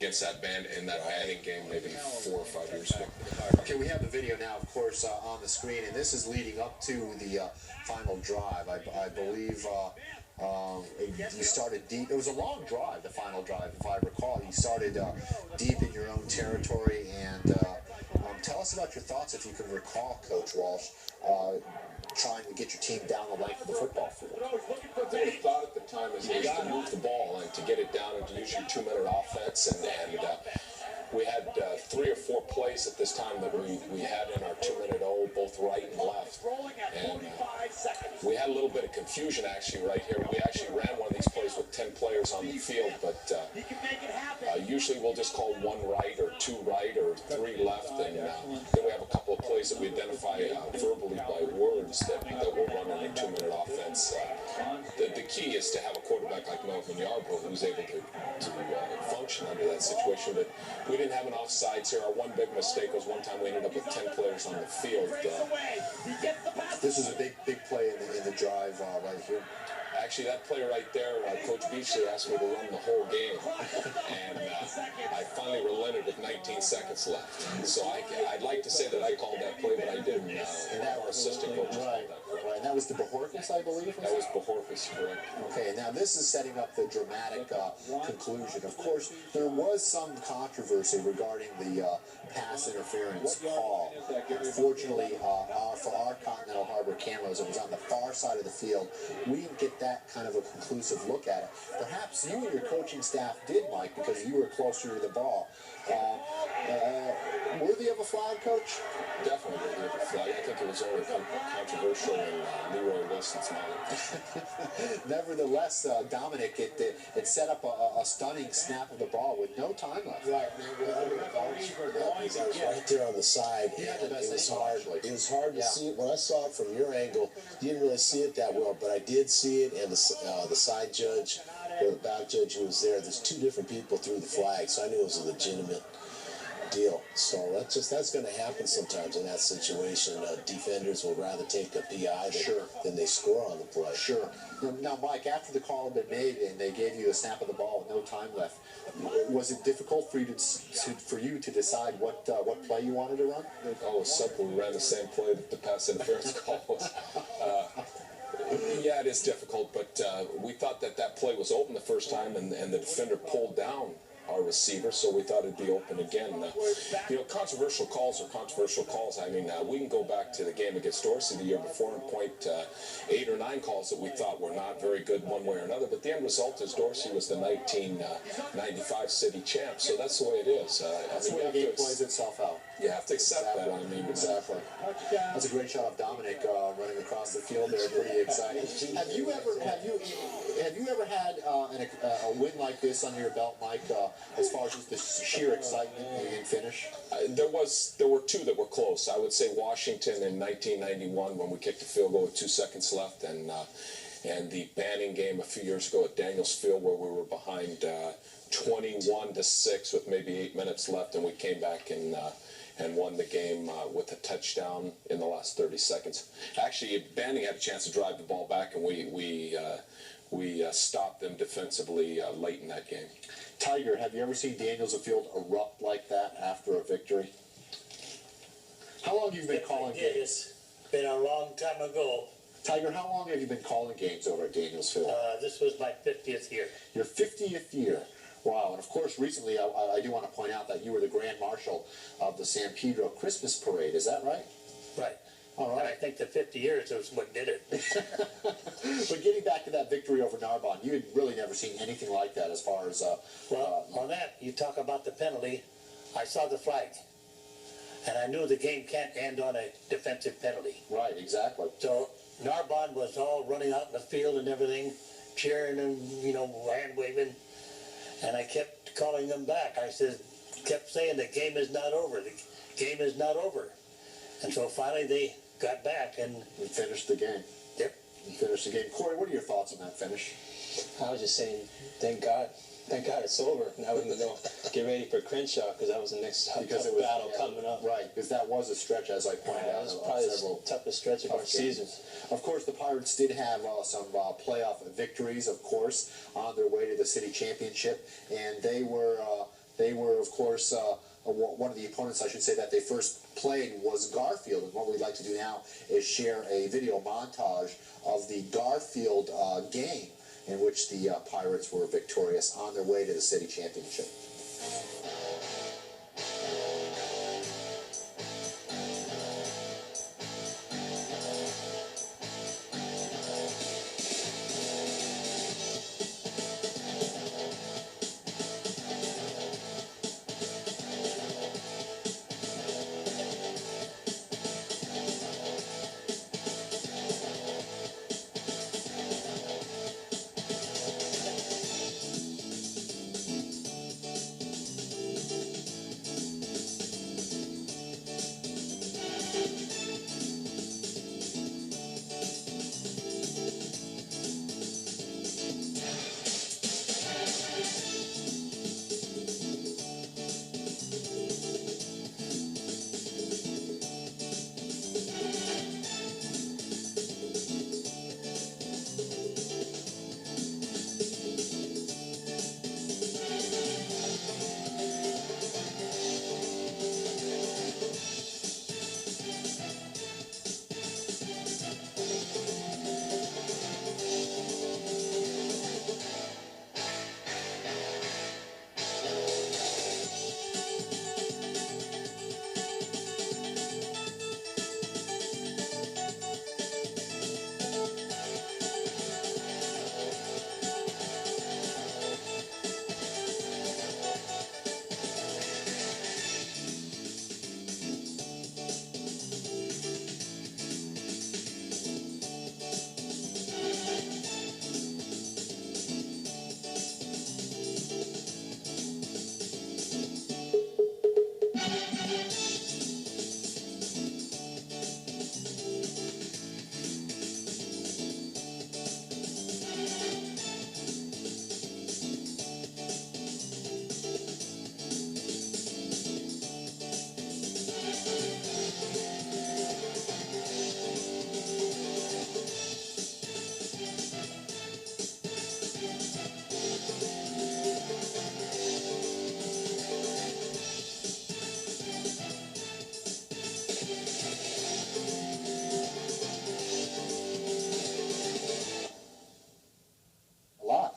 against that band in that banding game maybe 4 or 5 years ago. Okay, we have the video now, of course, on the screen, and this is leading up to the final drive. I believe you started deep. It was a long drive, the final drive, if I recall. You started deep in your own territory, and tell us about your thoughts, if you can recall, Coach Walsh, trying to get your team down the length of the football field. The thought at the time is to move the ball and to get it down and to use your 2-minute offense, and we had 3 or 4 plays at this time that we had in our 2-minute O, both right and left. And we had a little bit of confusion actually right here. We actually ran one of these plays with 10 players on the field, but usually we'll just call 1 right or 2 right or 3 left, and then we have a couple of plays that we identify verbally by words that we'll run in a 2-minute offense. The key is to have a quarterback like Melvin Yarbrough who's able to function under that situation. But we didn't have an offsides here. Our one big mistake was one time we ended up with 10 players on the field. This is a big play in the drive right here. Actually, that play right there, Coach Beachley asked me to run the whole game, and I finally relented with 19 seconds left. So I'd like to say that I called that play, but I didn't. And our assistant coach called that play. Right, and that was the Bojorquez, I believe? That was Bojorquez, correct. Okay, now this is setting up the dramatic conclusion. Of course, there was some controversy regarding the pass interference call. Unfortunately, for our Continental Harbor cameras, it was on the far side of the field. We didn't get that kind of a conclusive look at it. Perhaps you and your coaching staff did, Mike, because you were closer to the ball. Worthy of a flag, Coach? Definitely worthy of a flag. I think it was only controversial in Leroy Wilson's mind. Nevertheless, Dominic, it set up a stunning snap of the ball with no time left. Right, I was right there on the side. It was hard. It was hard to see it. When I saw it from your angle, you didn't really see it that well, but I did see it, and the side judge or the back judge who was there, there's 2 different people threw the flag, so I knew it was a legitimate deal. So that's going to happen sometimes in that situation. Defenders will rather take a PI than they score on the play. Sure. Now, Mike, after the call had been made and they gave you a snap of the ball with no time left, was it difficult for you to decide what play you wanted to run? Oh, it was simple. We ran the same play that the pass interference call was. Yeah, it is difficult, but we thought that play was open the first time, and the defender pulled down our receiver, so we thought it'd be open again. Controversial calls are controversial calls. I mean, we can go back to the game against Dorsey the year before and point 8 or 9 calls that we thought were not very good one way or another, but the end result is Dorsey was the 1995 city champ, so that's the way it is. That's the way the game plays itself out. You have to accept that. I mean, exactly. That's a great shot of Dominic running across the field there. Pretty exciting. Have you ever had a win like this under your belt, Mike? As far as just the sheer excitement and finish? There were 2 that were close. I would say Washington in 1991 when we kicked a field goal with 2 seconds left, and the Banning game a few years ago at Daniels Field where we were behind 21-6 with maybe 8 minutes left, and we came back and won the game with a touchdown in the last 30 seconds. Actually, Banning had a chance to drive the ball back, and we stopped them defensively late in that game. Tiger, have you ever seen Daniels Field erupt like that after a victory? How long have you been calling games? It's been a long time ago. Tiger, how long have you been calling games over at Daniels Field? This was my 50th year. Your 50th year. Wow. And of course, recently, I do want to point out that you were the Grand Marshal of the San Pedro Christmas Parade. Is that right? Right. All right. And I think the 50 years was what did it. But getting back to that victory over Narbonne, you had really never seen anything like that as far as... well, on that, you talk about the penalty. I saw the flag. And I knew the game can't end on a defensive penalty. Right, exactly. So Narbonne was all running out in the field and everything, cheering and, hand waving. And I kept calling them back. I kept saying the game is not over. The game is not over. And so finally they got back and finished the game. Yep. Finished the game. Corey, what are your thoughts on that finish? I was just saying, thank God. Thank God it's over. Now we can get ready for Crenshaw because that was the next battle coming up. Right, because that was a stretch, as I pointed out. It was probably the toughest stretch of our season. Of course, the Pirates did have some playoff victories, of course, on their way to the city championship, and they were They were, of course, one of the opponents, I should say, that they first played was Garfield. And what we'd like to do now is share a video montage of the Garfield game in which the Pirates were victorious on their way to the city championship.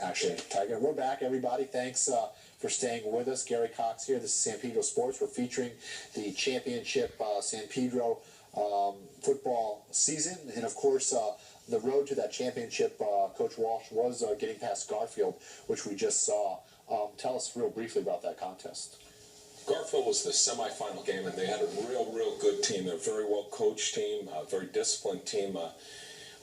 Actually, Tiger, we're back, everybody. Thanks for staying with us. Gary Cox here. This is San Pedro Sports. We're featuring the championship San Pedro football season, and of course, the road to that championship. Coach Walsh was getting past Garfield, which we just saw. Tell us real briefly about that contest. Garfield was the semifinal game, and they had a real good team. They're a very well coached team, a very disciplined team.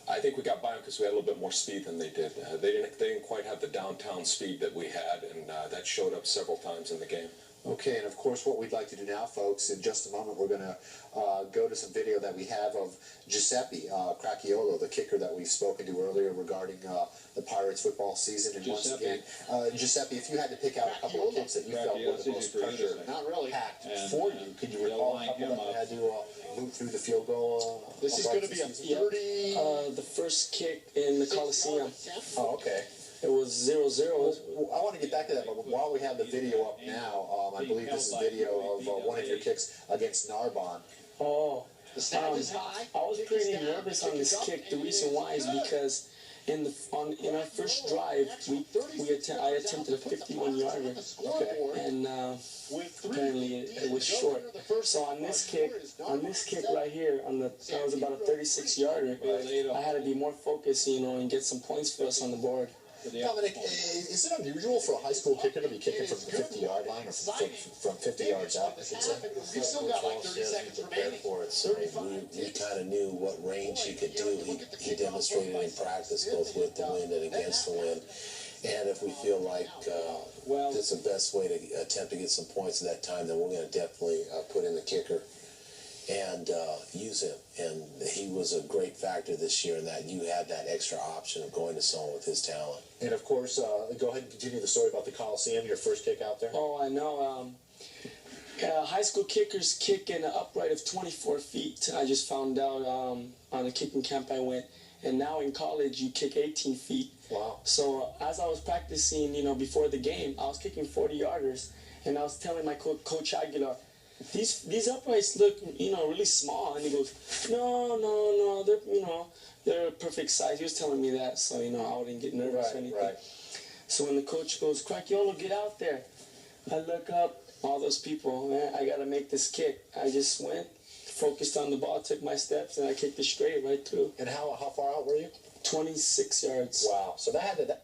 I think we got by them because we had a little bit more speed than they did. They didn't quite have the downtown speed that we had, and that showed up several times in the game. Okay, and of course what we'd like to do now, folks, in just a moment we're going to go to some video that we have of Giuseppe Cracchiolo, the kicker that we've spoken to earlier regarding the Pirates football season. And once again, Giuseppe, if you had to pick out a couple of kicks that you felt were the most pressure packed for you, could you recall a couple that had to move through the field goal? This is going to be a 30... the first kick in the Coliseum. Oh, okay. It was 0-0. Well, I want to get back to that, but while we have the video up now, I believe this is video of one of your kicks against Narbonne. Oh, I was pretty nervous on this kick. The reason why is because in our first drive, I attempted a 51-yarder, and apparently it was short. So on this kick right here, that was about a 36-yarder. I had to be more focused, and get some points for us on the board. Dominic, is it unusual for a high school kicker to be kicking from the 50-yard line or from 50 yards out? I should say. You've still got like 30 seconds remaining. For it, so we kind of knew what range he could do. He demonstrated in practice both with the wind and against the wind. And if we feel like that's the best way to attempt to get some points at that time, then we're going to definitely put in the kicker and use him. And he was a great factor this year in that you had that extra option of going to someone with his talent. And of course, go ahead and continue the story about the Coliseum, your first kick out there. Oh, I know. High school kickers kick in an upright of 24 feet. I just found out on the kicking camp I went. And now in college, you kick 18 feet. Wow. So as I was practicing, you know, before the game, I was kicking 40-yarders, and I was telling my Coach Aguilar, these uprights look, you know, really small. And he goes, no, they're, you know, they're perfect size. He was telling me that, so, you know, I wouldn't get nervous or anything. Right. So when the coach goes, Cracchiolo, get out there, I look up, all those people, man, I got to make this kick. I just went, focused on the ball, took my steps, and I kicked it straight right through. And how far out were you? 26 yards. Wow. So that had to...